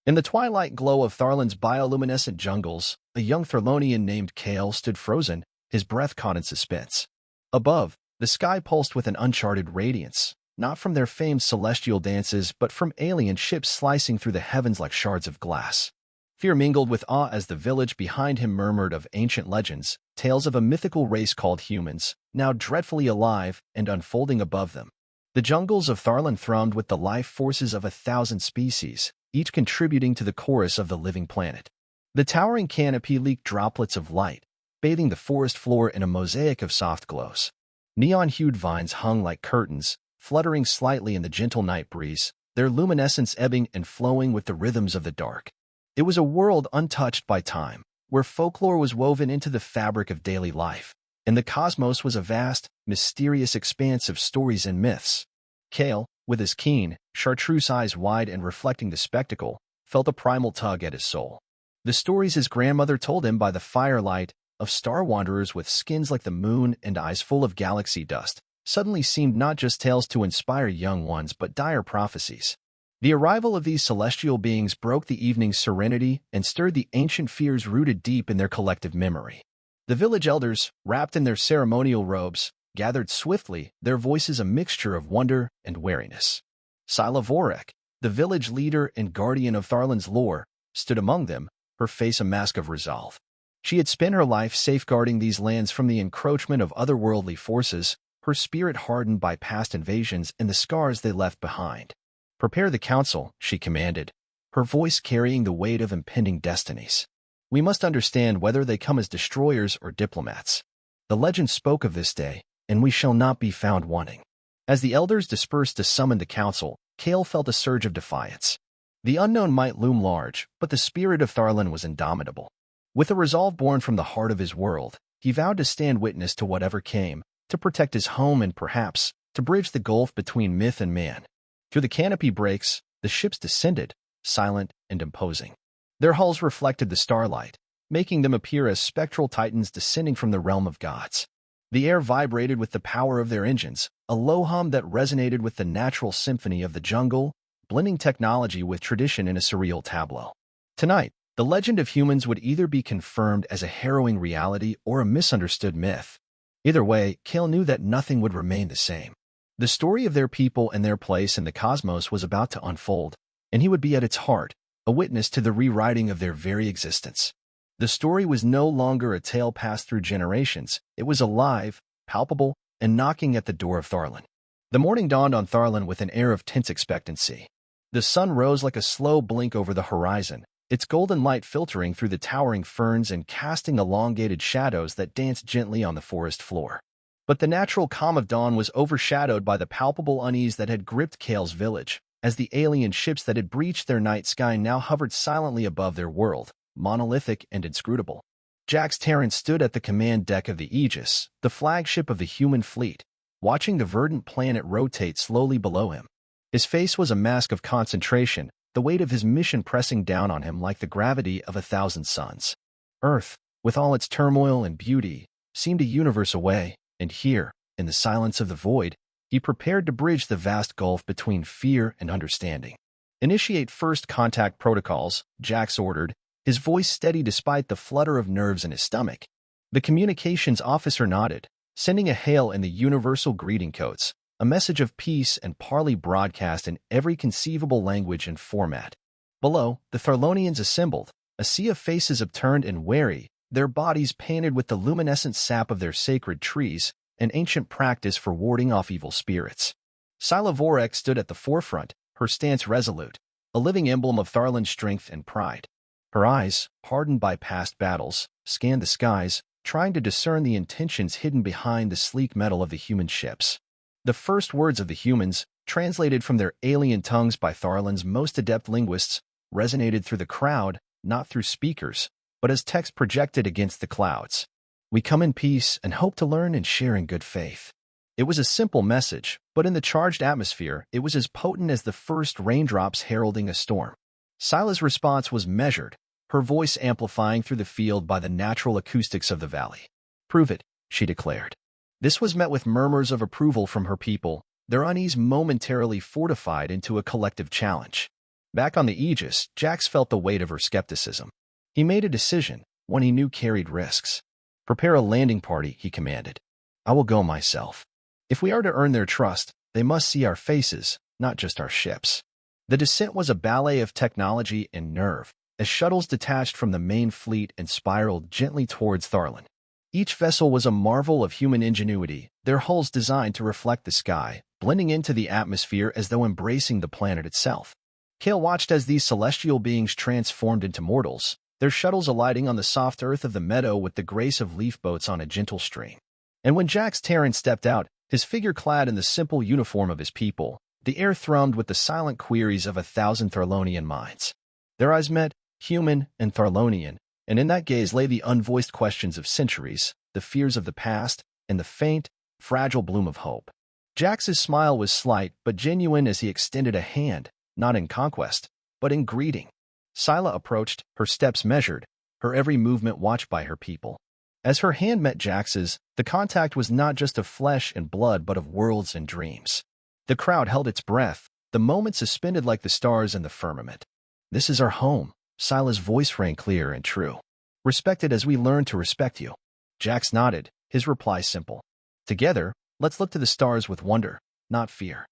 In the twilight glow of Tharlan's bioluminescent jungles, a young Tharlonian named Kale stood frozen, his breath caught in suspense. Above, the sky pulsed with an uncharted radiance, not from their famed celestial dances but from alien ships slicing through the heavens like shards of glass. Fear mingled with awe as the village behind him murmured of ancient legends, tales of a mythical race called humans, now dreadfully alive and unfolding above them. The jungles of Tharlan thrummed with the life forces of 1,000 species, each contributing to the chorus of the living planet. The towering canopy leaked droplets of light, bathing the forest floor in a mosaic of soft glows. Neon-hued vines hung like curtains, fluttering slightly in the gentle night breeze, their luminescence ebbing and flowing with the rhythms of the dark. It was a world untouched by time, where folklore was woven into the fabric of daily life, and the cosmos was a vast, mysterious expanse of stories and myths. Kale, with his keen, chartreuse eyes wide and reflecting the spectacle, felt a primal tug at his soul. The stories his grandmother told him by the firelight, of star wanderers with skins like the moon and eyes full of galaxy dust, suddenly seemed not just tales to inspire young ones but dire prophecies. The arrival of these celestial beings broke the evening's serenity and stirred the ancient fears rooted deep in their collective memory. The village elders, wrapped in their ceremonial robes, gathered swiftly, their voices a mixture of wonder and wariness. Sila Vorek, the village leader and guardian of Tharlan's lore, stood among them, her face a mask of resolve. She had spent her life safeguarding these lands from the encroachment of otherworldly forces, her spirit hardened by past invasions and the scars they left behind. "Prepare the council," she commanded, her voice carrying the weight of impending destinies. "We must understand whether they come as destroyers or diplomats. The legend spoke of this day, and we shall not be found wanting." As the elders dispersed to summon the council, Kale felt a surge of defiance. The unknown might loom large, but the spirit of Tharlan was indomitable. With a resolve born from the heart of his world, he vowed to stand witness to whatever came, to protect his home and perhaps, to bridge the gulf between myth and man. Through the canopy breaks, the ships descended, silent and imposing. Their hulls reflected the starlight, making them appear as spectral titans descending from the realm of gods. The air vibrated with the power of their engines, a low hum that resonated with the natural symphony of the jungle, blending technology with tradition in a surreal tableau. Tonight, the legend of humans would either be confirmed as a harrowing reality or a misunderstood myth. Either way, Kale knew that nothing would remain the same. The story of their people and their place in the cosmos was about to unfold, and he would be at its heart, a witness to the rewriting of their very existence. The story was no longer a tale passed through generations. It was alive, palpable, and knocking at the door of Tharlan. The morning dawned on Tharlan with an air of tense expectancy. The sun rose like a slow blink over the horizon, its golden light filtering through the towering ferns and casting elongated shadows that danced gently on the forest floor. But the natural calm of dawn was overshadowed by the palpable unease that had gripped Kale's village, as the alien ships that had breached their night sky now hovered silently above their world, monolithic and inscrutable. Jax Terran stood at the command deck of the Aegis, the flagship of the human fleet, watching the verdant planet rotate slowly below him. His face was a mask of concentration, the weight of his mission pressing down on him like the gravity of 1,000 suns. Earth, with all its turmoil and beauty, seemed a universe away, and here, in the silence of the void, he prepared to bridge the vast gulf between fear and understanding. "Initiate first contact protocols," Jax ordered, his voice steady despite the flutter of nerves in his stomach. The communications officer nodded, sending a hail in the universal greeting codes, a message of peace and parley broadcast in every conceivable language and format. Below, the Tharlonians assembled, a sea of faces upturned and wary, their bodies painted with the luminescent sap of their sacred trees, an ancient practice for warding off evil spirits. Sila Vorek stood at the forefront, her stance resolute, a living emblem of Tharlan's strength and pride. Her eyes, hardened by past battles, scanned the skies, trying to discern the intentions hidden behind the sleek metal of the human ships. The first words of the humans, translated from their alien tongues by Tharlan's most adept linguists, resonated through the crowd, not through speakers, but as text projected against the clouds. "We come in peace and hope to learn and share in good faith." It was a simple message, but in the charged atmosphere, it was as potent as the first raindrops heralding a storm. Sila's response was measured, her voice amplifying through the field by the natural acoustics of the valley. "Prove it," she declared. This was met with murmurs of approval from her people, their unease momentarily fortified into a collective challenge. Back on the Aegis, Jax felt the weight of her skepticism. He made a decision, one he knew carried risks. "Prepare a landing party," he commanded. "I will go myself. If we are to earn their trust, they must see our faces, not just our ships." The descent was a ballet of technology and nerve, as shuttles detached from the main fleet and spiraled gently towards Tharlan. Each vessel was a marvel of human ingenuity, their hulls designed to reflect the sky, blending into the atmosphere as though embracing the planet itself. Kale watched as these celestial beings transformed into mortals, their shuttles alighting on the soft earth of the meadow with the grace of leaf boats on a gentle stream. And when Jax Terran stepped out, his figure clad in the simple uniform of his people, the air thrummed with the silent queries of 1,000 Tharlonian minds. Their eyes met, human and Tharlonian, and in that gaze lay the unvoiced questions of centuries, the fears of the past, and the faint, fragile bloom of hope. Jax's smile was slight but genuine as he extended a hand, not in conquest, but in greeting. Scylla approached, her steps measured, her every movement watched by her people. As her hand met Jax's, the contact was not just of flesh and blood but of worlds and dreams. The crowd held its breath, the moment suspended like the stars in the firmament. "This is our home," Scylla's voice rang clear and true. "Respect it as we learn to respect you." Jax nodded, his reply simple. "Together, let's look to the stars with wonder, not fear."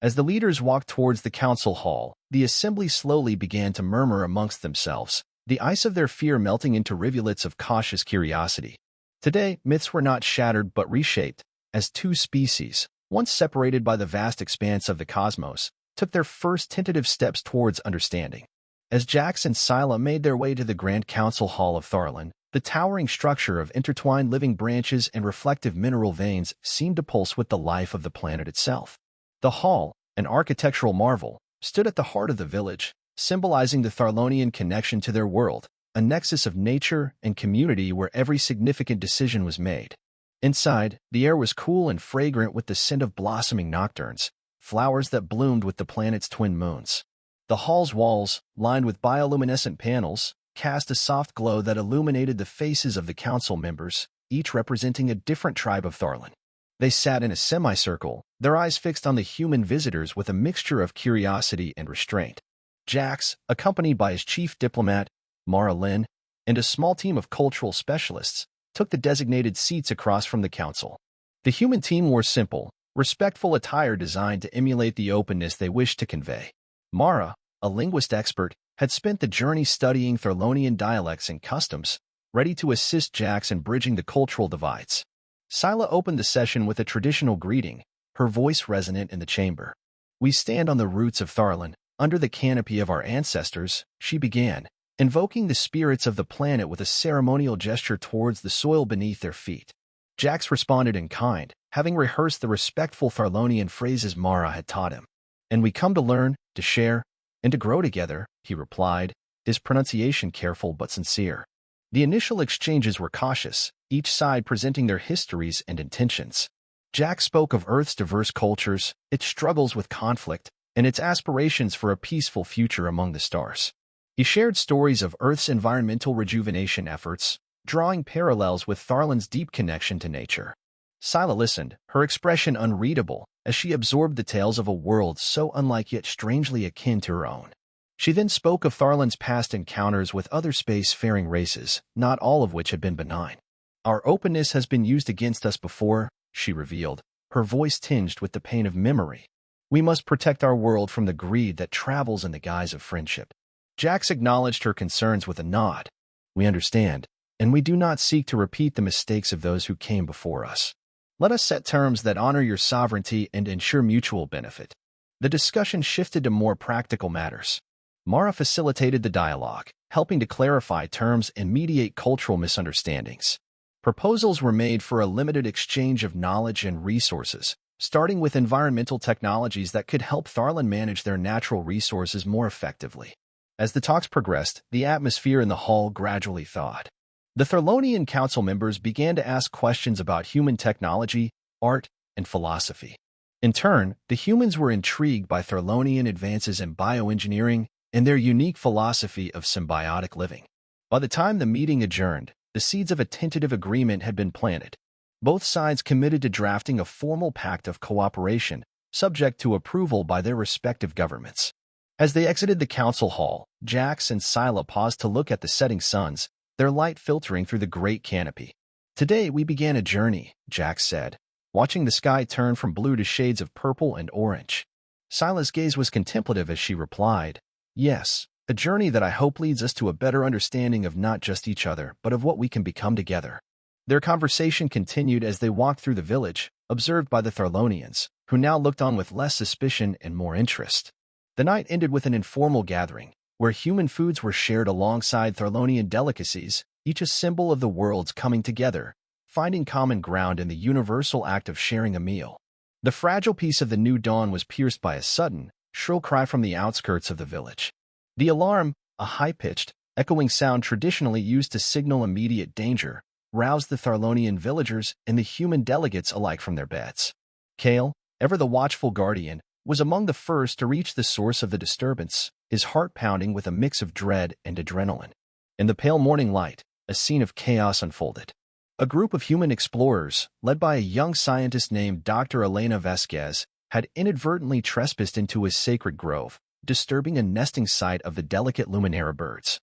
As the leaders walked towards the council hall, the assembly slowly began to murmur amongst themselves, the ice of their fear melting into rivulets of cautious curiosity. Today, myths were not shattered but reshaped, as two species, once separated by the vast expanse of the cosmos, took their first tentative steps towards understanding. As Jax and Scylla made their way to the Grand Council Hall of Tharlan, the towering structure of intertwined living branches and reflective mineral veins seemed to pulse with the life of the planet itself. The hall, an architectural marvel, stood at the heart of the village, symbolizing the Tharlonian connection to their world, a nexus of nature and community where every significant decision was made. Inside, the air was cool and fragrant with the scent of blossoming nocturnes, flowers that bloomed with the planet's twin moons. The hall's walls, lined with bioluminescent panels, cast a soft glow that illuminated the faces of the council members, each representing a different tribe of Tharlan. They sat in a semicircle, their eyes fixed on the human visitors with a mixture of curiosity and restraint. Jax, accompanied by his chief diplomat, Mara Lin, and a small team of cultural specialists, took the designated seats across from the council. The human team wore simple, respectful attire designed to emulate the openness they wished to convey. Mara, a linguist expert, had spent the journey studying Tharlonian dialects and customs, ready to assist Jax in bridging the cultural divides. Scylla opened the session with a traditional greeting, her voice resonant in the chamber. "We stand on the roots of Tharlan, under the canopy of our ancestors," she began, invoking the spirits of the planet with a ceremonial gesture towards the soil beneath their feet. Jax responded in kind, having rehearsed the respectful Tharlonian phrases Mara had taught him. "And we come to learn, to share, and to grow together," he replied, his pronunciation careful but sincere. The initial exchanges were cautious, each side presenting their histories and intentions. Jax spoke of Earth's diverse cultures, its struggles with conflict, and its aspirations for a peaceful future among the stars. He shared stories of Earth's environmental rejuvenation efforts, drawing parallels with Tharlan's deep connection to nature. Scylla listened, her expression unreadable, as she absorbed the tales of a world so unlike yet strangely akin to her own. She then spoke of Tharlan's past encounters with other space-faring races, not all of which had been benign. "Our openness has been used against us before," she revealed, her voice tinged with the pain of memory. "We must protect our world from the greed that travels in the guise of friendship." Jax acknowledged her concerns with a nod. "We understand, and we do not seek to repeat the mistakes of those who came before us. Let us set terms that honor your sovereignty and ensure mutual benefit." The discussion shifted to more practical matters. Mara facilitated the dialogue, helping to clarify terms and mediate cultural misunderstandings. Proposals were made for a limited exchange of knowledge and resources, starting with environmental technologies that could help Tharlan manage their natural resources more effectively. As the talks progressed, the atmosphere in the hall gradually thawed. The Tharlonian council members began to ask questions about human technology, art, and philosophy. In turn, the humans were intrigued by Tharlonian advances in bioengineering and their unique philosophy of symbiotic living. By the time the meeting adjourned, the seeds of a tentative agreement had been planted. Both sides committed to drafting a formal pact of cooperation, subject to approval by their respective governments. As they exited the council hall, Jax and Scylla paused to look at the setting suns, their light filtering through the great canopy. "Today we began a journey," Jax said, watching the sky turn from blue to shades of purple and orange. Scylla's gaze was contemplative as she replied, "Yes, a journey that I hope leads us to a better understanding of not just each other, but of what we can become together." Their conversation continued as they walked through the village, observed by the Tharlonians, who now looked on with less suspicion and more interest. The night ended with an informal gathering, where human foods were shared alongside Tharlonian delicacies, each a symbol of the world's coming together, finding common ground in the universal act of sharing a meal. The fragile peace of the new dawn was pierced by a sudden, shrill cry from the outskirts of the village. The alarm, a high-pitched, echoing sound traditionally used to signal immediate danger, roused the Tharlonian villagers and the human delegates alike from their beds. Kale, ever the watchful guardian, was among the first to reach the source of the disturbance, his heart pounding with a mix of dread and adrenaline. In the pale morning light, a scene of chaos unfolded. A group of human explorers, led by a young scientist named Dr. Elena Vasquez, had inadvertently trespassed into his sacred grove, disturbing a nesting site of the delicate Luminera birds,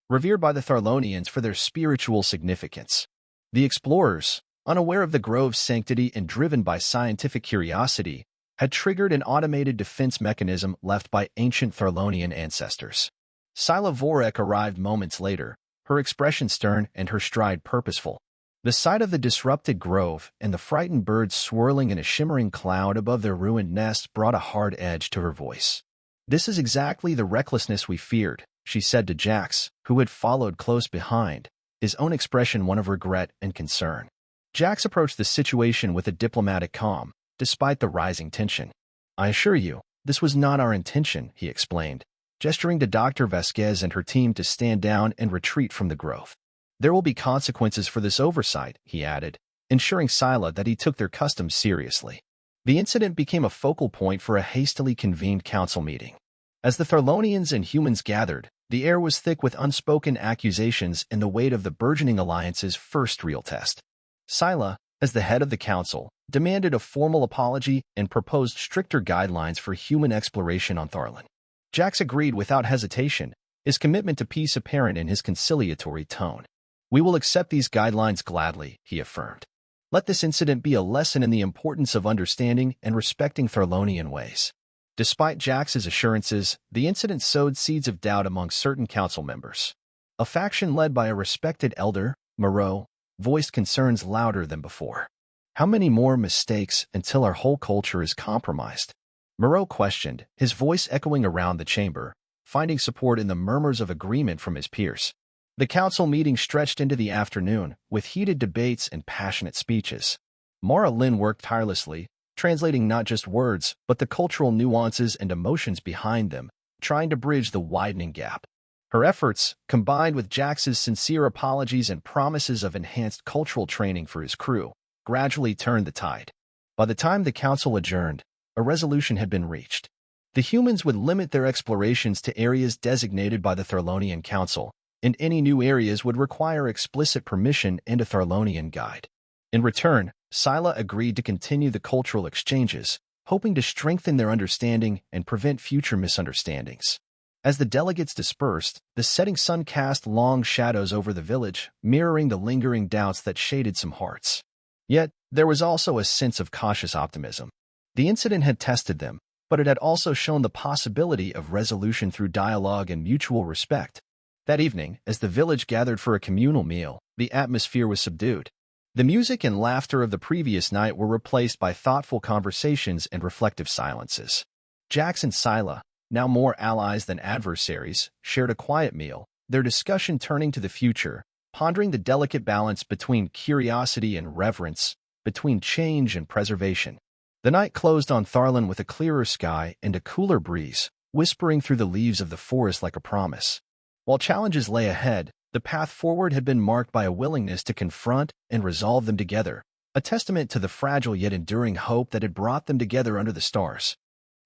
revered by the Tharlonians for their spiritual significance. The explorers, unaware of the grove's sanctity and driven by scientific curiosity, had triggered an automated defense mechanism left by ancient Tharlonian ancestors. Scylla Vorek arrived moments later, her expression stern and her stride purposeful. The sight of the disrupted grove and the frightened birds swirling in a shimmering cloud above their ruined nest brought a hard edge to her voice. "This is exactly the recklessness we feared," she said to Jax, who had followed close behind, his own expression one of regret and concern. Jax approached the situation with a diplomatic calm, despite the rising tension. "I assure you, this was not our intention," he explained, gesturing to Dr. Vasquez and her team to stand down and retreat from the grove. "There will be consequences for this oversight," he added, ensuring Scylla that he took their customs seriously. The incident became a focal point for a hastily convened council meeting. As the Tharlonians and humans gathered, the air was thick with unspoken accusations and the weight of the burgeoning alliance's first real test. Scylla, as the head of the council, demanded a formal apology and proposed stricter guidelines for human exploration on Tharlan. Jax agreed without hesitation, his commitment to peace apparent in his conciliatory tone. "We will accept these guidelines gladly," he affirmed. "Let this incident be a lesson in the importance of understanding and respecting Tharlonian ways." Despite Jax's assurances, the incident sowed seeds of doubt among certain council members. A faction led by a respected elder, Moreau, voiced concerns louder than before. "How many more mistakes until our whole culture is compromised?" Moreau questioned, his voice echoing around the chamber, finding support in the murmurs of agreement from his peers. The council meeting stretched into the afternoon, with heated debates and passionate speeches. Mara Lin worked tirelessly, translating not just words, but the cultural nuances and emotions behind them, trying to bridge the widening gap. Her efforts, combined with Jax's sincere apologies and promises of enhanced cultural training for his crew, gradually turned the tide. By the time the council adjourned, a resolution had been reached. The humans would limit their explorations to areas designated by the Tharlonian Council, and any new areas would require explicit permission and a Tharlonian guide. In return, Scylla agreed to continue the cultural exchanges, hoping to strengthen their understanding and prevent future misunderstandings. As the delegates dispersed, the setting sun cast long shadows over the village, mirroring the lingering doubts that shaded some hearts. Yet, there was also a sense of cautious optimism. The incident had tested them, but it had also shown the possibility of resolution through dialogue and mutual respect. That evening, as the village gathered for a communal meal, the atmosphere was subdued. The music and laughter of the previous night were replaced by thoughtful conversations and reflective silences. Jax and Scylla, now more allies than adversaries, shared a quiet meal, their discussion turning to the future, pondering the delicate balance between curiosity and reverence, between change and preservation. The night closed on Tharlan with a clearer sky and a cooler breeze, whispering through the leaves of the forest like a promise. While challenges lay ahead, the path forward had been marked by a willingness to confront and resolve them together, a testament to the fragile yet enduring hope that had brought them together under the stars.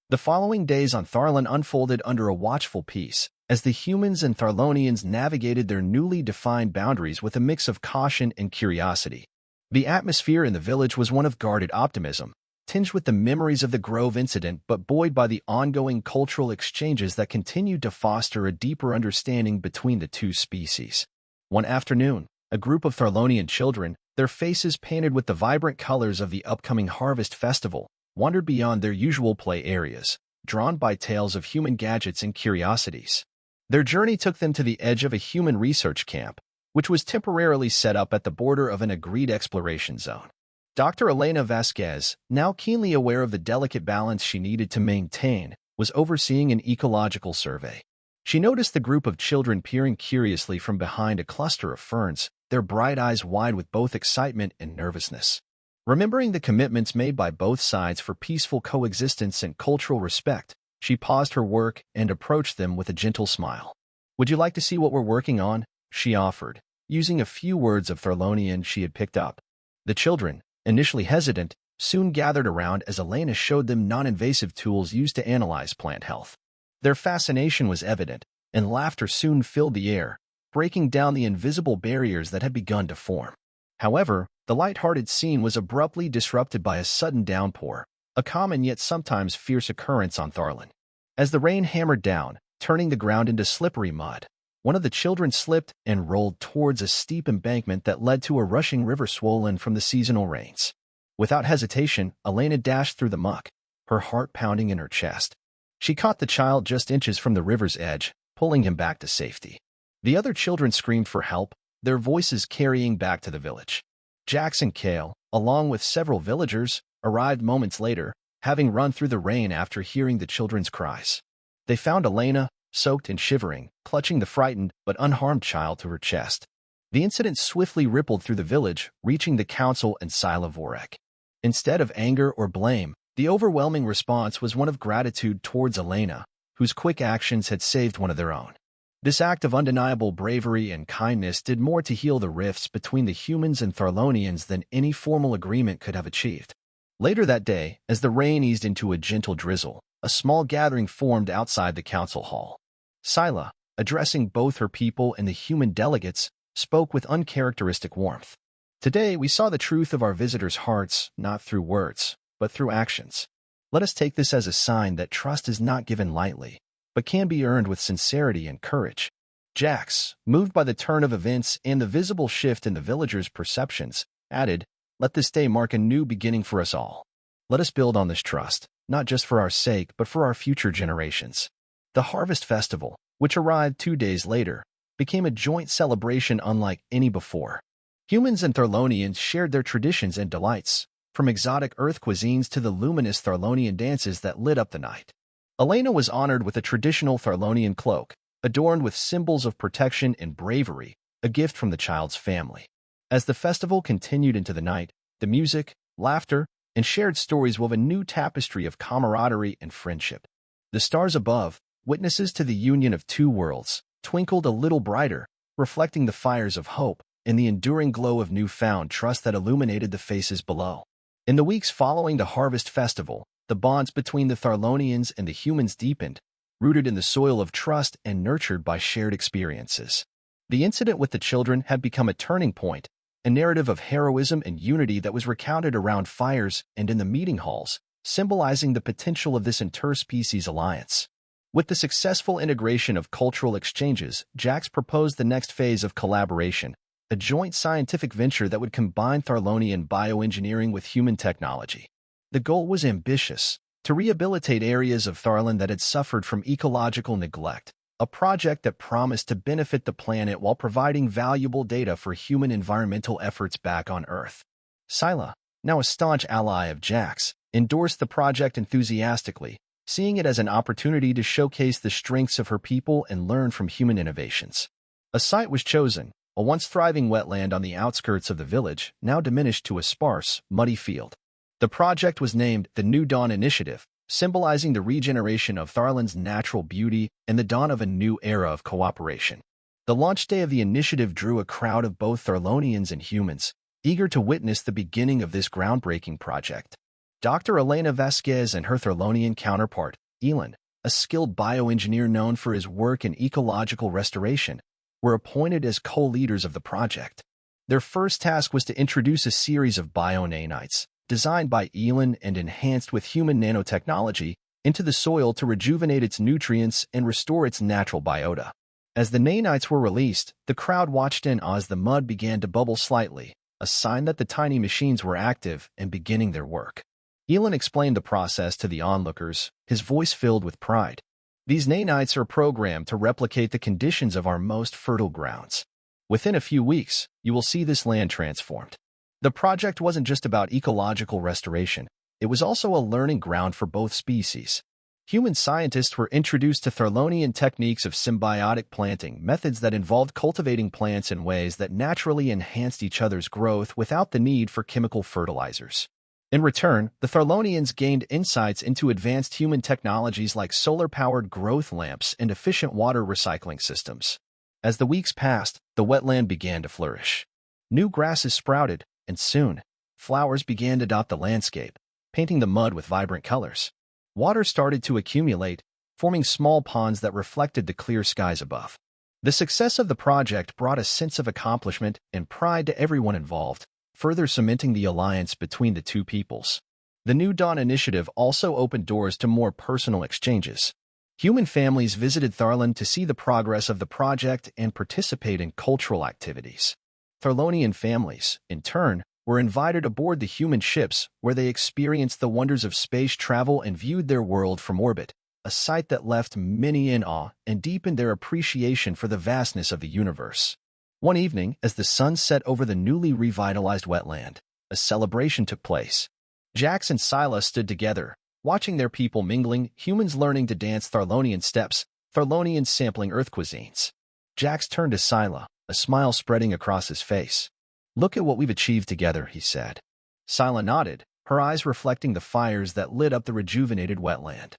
The following days on Tharlan unfolded under a watchful peace, as the humans and Tharlonians navigated their newly defined boundaries with a mix of caution and curiosity. The atmosphere in the village was one of guarded optimism, tinged with the memories of the Grove incident but buoyed by the ongoing cultural exchanges that continued to foster a deeper understanding between the two species. One afternoon, a group of Tharlonian children, their faces painted with the vibrant colors of the upcoming Harvest Festival, wandered beyond their usual play areas, drawn by tales of human gadgets and curiosities. Their journey took them to the edge of a human research camp, which was temporarily set up at the border of an agreed exploration zone. Dr. Elena Vasquez, now keenly aware of the delicate balance she needed to maintain, was overseeing an ecological survey. She noticed the group of children peering curiously from behind a cluster of ferns, their bright eyes wide with both excitement and nervousness. Remembering the commitments made by both sides for peaceful coexistence and cultural respect, she paused her work and approached them with a gentle smile. "Would you like to see what we're working on?" she offered, using a few words of Tharlonian she had picked up. The children, initially hesitant, soon gathered around as Elena showed them non-invasive tools used to analyze plant health. Their fascination was evident, and laughter soon filled the air, breaking down the invisible barriers that had begun to form. However, the light-hearted scene was abruptly disrupted by a sudden downpour, a common yet sometimes fierce occurrence on Tharlan. As the rain hammered down, turning the ground into slippery mud, one of the children slipped and rolled towards a steep embankment that led to a rushing river swollen from the seasonal rains. Without hesitation, Elena dashed through the muck, her heart pounding in her chest. She caught the child just inches from the river's edge, pulling him back to safety. The other children screamed for help, their voices carrying back to the village. Jax and Kale, along with several villagers, arrived moments later, having run through the rain after hearing the children's cries. They found Elena, soaked and shivering, clutching the frightened but unharmed child to her chest. The incident swiftly rippled through the village, reaching the council and Sila Vorek. Instead of anger or blame, the overwhelming response was one of gratitude towards Elena, whose quick actions had saved one of their own. This act of undeniable bravery and kindness did more to heal the rifts between the humans and Tharlonians than any formal agreement could have achieved. Later that day, as the rain eased into a gentle drizzle, a small gathering formed outside the council hall. Sila, addressing both her people and the human delegates, spoke with uncharacteristic warmth. "Today we saw the truth of our visitors' hearts, not through words, but through actions. Let us take this as a sign that trust is not given lightly, but can be earned with sincerity and courage." Jax, moved by the turn of events and the visible shift in the villagers' perceptions, added, "Let this day mark a new beginning for us all. Let us build on this trust, not just for our sake but for our future generations." The Harvest Festival, which arrived 2 days later, became a joint celebration unlike any before. Humans and Tharlonians shared their traditions and delights, from exotic Earth cuisines to the luminous Tharlonian dances that lit up the night. Elena was honored with a traditional Tharlonian cloak, adorned with symbols of protection and bravery, a gift from the child's family. As the festival continued into the night, the music, laughter, and shared stories wove a new tapestry of camaraderie and friendship. The stars above, witnesses to the union of two worlds, twinkled a little brighter, reflecting the fires of hope and the enduring glow of newfound trust that illuminated the faces below. In the weeks following the Harvest Festival, the bonds between the Tharlonians and the humans deepened, rooted in the soil of trust and nurtured by shared experiences. The incident with the children had become a turning point, a narrative of heroism and unity that was recounted around fires and in the meeting halls, symbolizing the potential of this interspecies alliance. With the successful integration of cultural exchanges, Jax proposed the next phase of collaboration, a joint scientific venture that would combine Tharlonian bioengineering with human technology. The goal was ambitious, to rehabilitate areas of Tharlan that had suffered from ecological neglect, a project that promised to benefit the planet while providing valuable data for human environmental efforts back on Earth. Sila, now a staunch ally of Jax, endorsed the project enthusiastically, seeing it as an opportunity to showcase the strengths of her people and learn from human innovations. A site was chosen, a once thriving wetland on the outskirts of the village, now diminished to a sparse, muddy field. The project was named the New Dawn Initiative, symbolizing the regeneration of Tharlan's natural beauty and the dawn of a new era of cooperation. The launch day of the initiative drew a crowd of both Tharlonians and humans, eager to witness the beginning of this groundbreaking project. Dr. Elena Vasquez and her Tharlonian counterpart, Elon, a skilled bioengineer known for his work in ecological restoration, were appointed as co-leaders of the project. Their first task was to introduce a series of bio-nanites, designed by Elon and enhanced with human nanotechnology, into the soil to rejuvenate its nutrients and restore its natural biota. As the nanites were released, the crowd watched in awe as the mud began to bubble slightly, a sign that the tiny machines were active and beginning their work. Elon explained the process to the onlookers, his voice filled with pride. These nanites are programmed to replicate the conditions of our most fertile grounds. Within a few weeks, you will see this land transformed. The project wasn't just about ecological restoration. It was also a learning ground for both species. Human scientists were introduced to Tharlonian techniques of symbiotic planting, methods that involved cultivating plants in ways that naturally enhanced each other's growth without the need for chemical fertilizers. In return, the Tharlonians gained insights into advanced human technologies like solar-powered growth lamps and efficient water recycling systems. As the weeks passed, the wetland began to flourish. New grasses sprouted, and soon, flowers began to dot the landscape, painting the mud with vibrant colors. Water started to accumulate, forming small ponds that reflected the clear skies above. The success of the project brought a sense of accomplishment and pride to everyone involved, further cementing the alliance between the two peoples. The New Dawn initiative also opened doors to more personal exchanges. Human families visited Tharlan to see the progress of the project and participate in cultural activities. Tharlonian families, in turn, were invited aboard the human ships where they experienced the wonders of space travel and viewed their world from orbit, a sight that left many in awe and deepened their appreciation for the vastness of the universe. One evening, as the sun set over the newly revitalized wetland, a celebration took place. Jax and Scylla stood together, watching their people mingling, humans learning to dance Tharlonian steps, Tharlonians sampling Earth cuisines. Jax turned to Scylla, a smile spreading across his face. "Look at what we've achieved together," he said. Scylla nodded, her eyes reflecting the fires that lit up the rejuvenated wetland.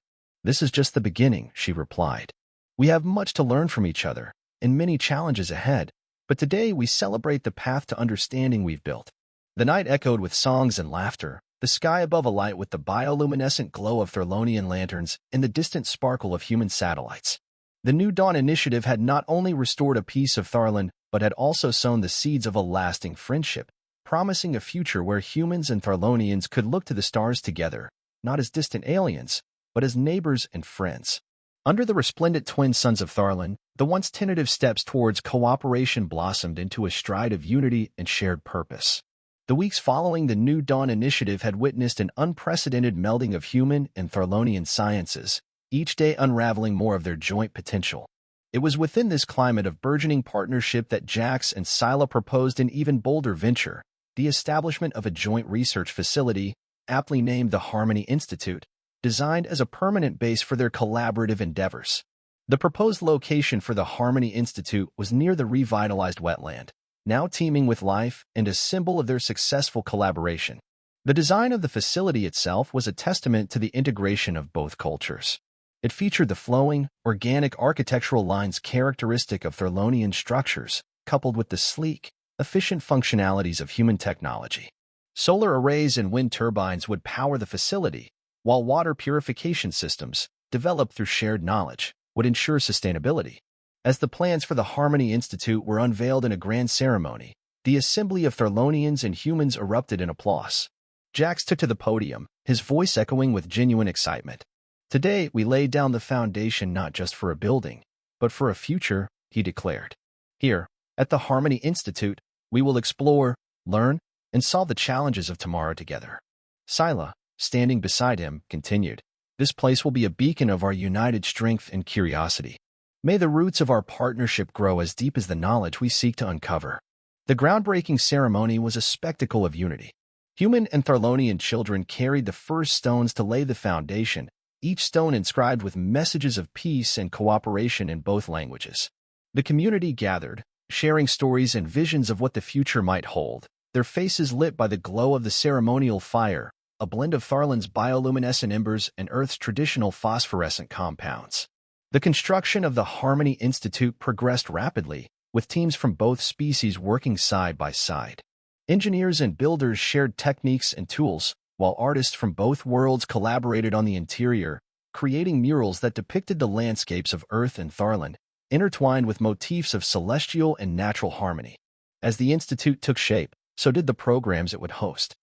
"This is just the beginning," she replied. "We have much to learn from each other, and many challenges ahead, but today we celebrate the path to understanding we've built." The night echoed with songs and laughter, the sky above alight with the bioluminescent glow of Tharlonian lanterns and the distant sparkle of human satellites. The New Dawn initiative had not only restored a piece of Tharlan, but had also sown the seeds of a lasting friendship, promising a future where humans and Tharlonians could look to the stars together, not as distant aliens, but as neighbors and friends. Under the resplendent twin suns of Tharlan, the once tentative steps towards cooperation blossomed into a stride of unity and shared purpose. The weeks following the New Dawn initiative had witnessed an unprecedented melding of human and Tharlonian sciences, each day unraveling more of their joint potential. It was within this climate of burgeoning partnership that Jax and Scylla proposed an even bolder venture, the establishment of a joint research facility, aptly named the Harmony Institute, designed as a permanent base for their collaborative endeavors. The proposed location for the Harmony Institute was near the revitalized wetland, now teeming with life and a symbol of their successful collaboration. The design of the facility itself was a testament to the integration of both cultures. It featured the flowing, organic architectural lines characteristic of Tharlonian structures, coupled with the sleek, efficient functionalities of human technology. Solar arrays and wind turbines would power the facility, while water purification systems, developed through shared knowledge, would ensure sustainability. As the plans for the Harmony Institute were unveiled in a grand ceremony, the assembly of Tharlonians and humans erupted in applause. Jax took to the podium, his voice echoing with genuine excitement. "Today, we laid down the foundation not just for a building, but for a future," he declared. "Here, at the Harmony Institute, we will explore, learn, and solve the challenges of tomorrow together." Scylla, standing beside him, continued, "This place will be a beacon of our united strength and curiosity. May the roots of our partnership grow as deep as the knowledge we seek to uncover." The groundbreaking ceremony was a spectacle of unity. Human and Tharlonian children carried the first stones to lay the foundation, each stone inscribed with messages of peace and cooperation in both languages. The community gathered, sharing stories and visions of what the future might hold, their faces lit by the glow of the ceremonial fire, a blend of Tharlan's bioluminescent embers and Earth's traditional phosphorescent compounds. The construction of the Harmony Institute progressed rapidly, with teams from both species working side by side. Engineers and builders shared techniques and tools, while artists from both worlds collaborated on the interior, creating murals that depicted the landscapes of Earth and Tharlan, intertwined with motifs of celestial and natural harmony. As the Institute took shape, so did the programs it would host.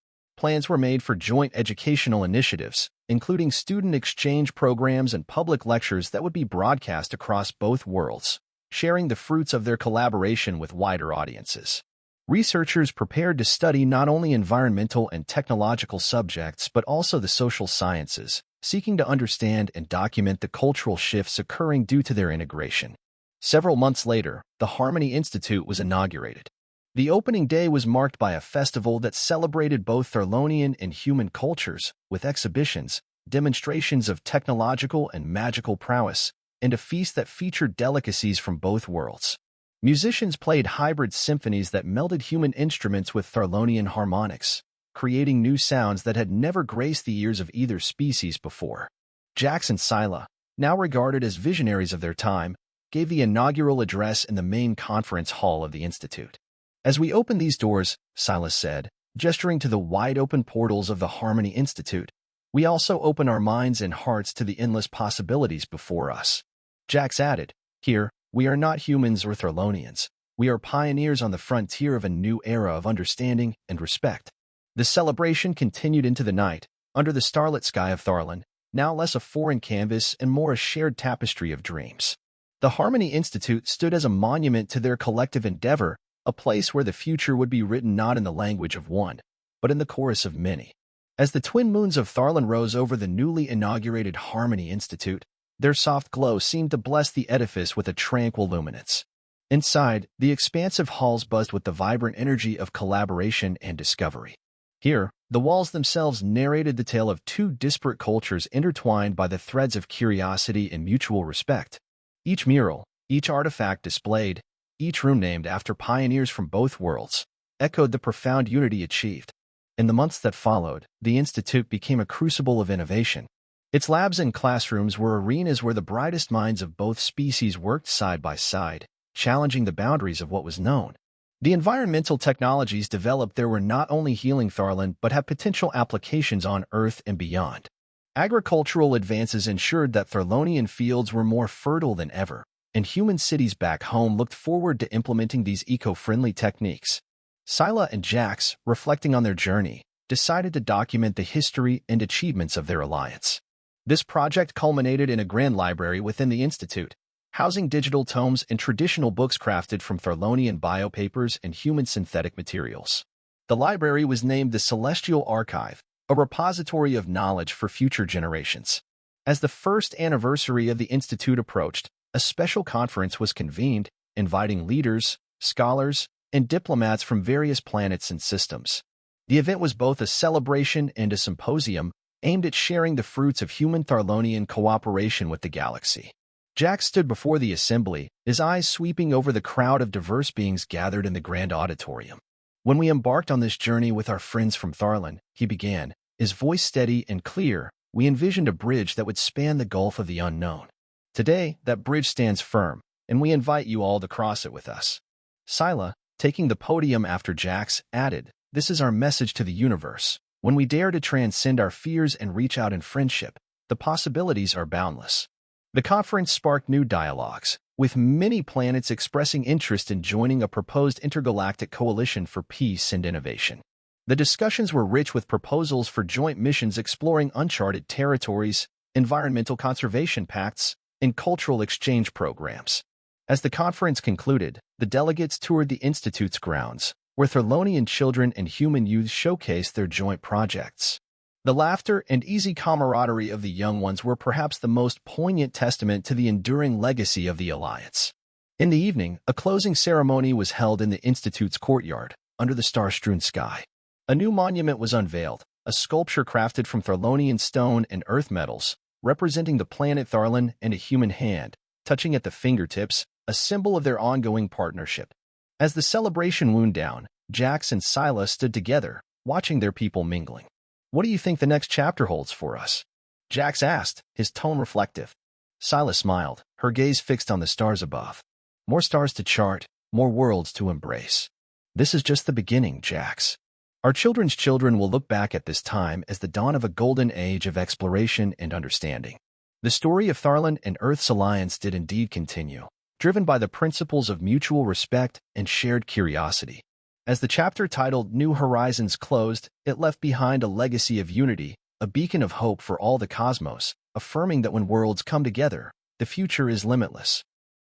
plans were made for joint educational initiatives, including student exchange programs and public lectures that would be broadcast across both worlds, sharing the fruits of their collaboration with wider audiences. Researchers prepared to study not only environmental and technological subjects but also the social sciences, seeking to understand and document the cultural shifts occurring due to their integration. Several months later, the Harmony Institute was inaugurated. The opening day was marked by a festival that celebrated both Thorlonian and human cultures, with exhibitions, demonstrations of technological and magical prowess, and a feast that featured delicacies from both worlds. Musicians played hybrid symphonies that melded human instruments with Thorlonian harmonics, creating new sounds that had never graced the ears of either species before. Jax and Scylla, now regarded as visionaries of their time, gave the inaugural address in the main conference hall of the Institute. "As we open these doors," Scylla said, gesturing to the wide-open portals of the Harmony Institute, "we also open our minds and hearts to the endless possibilities before us." Jax added, "Here, we are not humans or Thorlonians. We are pioneers on the frontier of a new era of understanding and respect." The celebration continued into the night, under the starlit sky of Tharlan, now less a foreign canvas and more a shared tapestry of dreams. The Harmony Institute stood as a monument to their collective endeavor, a place where the future would be written not in the language of one, but in the chorus of many. As the twin moons of Tharlan rose over the newly inaugurated Harmony Institute, their soft glow seemed to bless the edifice with a tranquil luminance. Inside, the expansive halls buzzed with the vibrant energy of collaboration and discovery. Here, the walls themselves narrated the tale of two disparate cultures intertwined by the threads of curiosity and mutual respect. Each mural, each artifact displayed, each room named after pioneers from both worlds, echoed the profound unity achieved. In the months that followed, the Institute became a crucible of innovation. Its labs and classrooms were arenas where the brightest minds of both species worked side by side, challenging the boundaries of what was known. The environmental technologies developed there were not only healing Tharlan but had potential applications on Earth and beyond. Agricultural advances ensured that Thorlonian fields were more fertile than ever, and human cities back home looked forward to implementing these eco-friendly techniques. Scylla and Jax, reflecting on their journey, decided to document the history and achievements of their alliance. This project culminated in a grand library within the Institute, housing digital tomes and traditional books crafted from Thorlonian biopapers and human synthetic materials. The library was named the Celestial Archive, a repository of knowledge for future generations. As the first anniversary of the Institute approached, a special conference was convened, inviting leaders, scholars, and diplomats from various planets and systems. The event was both a celebration and a symposium aimed at sharing the fruits of human Thorlonian cooperation with the galaxy. Jack stood before the assembly, his eyes sweeping over the crowd of diverse beings gathered in the grand auditorium. "When we embarked on this journey with our friends from Tharlan," he began, his voice steady and clear, "we envisioned a bridge that would span the gulf of the unknown. Today, that bridge stands firm, and we invite you all to cross it with us." Scylla, taking the podium after Jax, added, "This is our message to the universe. When we dare to transcend our fears and reach out in friendship, the possibilities are boundless." The conference sparked new dialogues, with many planets expressing interest in joining a proposed intergalactic coalition for peace and innovation. The discussions were rich with proposals for joint missions exploring uncharted territories, environmental conservation pacts, and cultural exchange programs. As the conference concluded, the delegates toured the Institute's grounds, where Thorlonian children and human youth showcased their joint projects. The laughter and easy camaraderie of the young ones were perhaps the most poignant testament to the enduring legacy of the Alliance. In the evening, a closing ceremony was held in the Institute's courtyard, under the star-strewn sky. A new monument was unveiled, a sculpture crafted from Thorlonian stone and earth metals, representing the planet Tharlan and a human hand, touching at the fingertips, a symbol of their ongoing partnership. As the celebration wound down, Jax and Scylla stood together, watching their people mingling. "What do you think the next chapter holds for us?" Jax asked, his tone reflective. Scylla smiled, her gaze fixed on the stars above. "More stars to chart, more worlds to embrace. This is just the beginning, Jax. Our children's children will look back at this time as the dawn of a golden age of exploration and understanding." The story of Tharlan and Earth's alliance did indeed continue, driven by the principles of mutual respect and shared curiosity. As the chapter titled New Horizons closed, it left behind a legacy of unity, a beacon of hope for all the cosmos, affirming that when worlds come together, the future is limitless.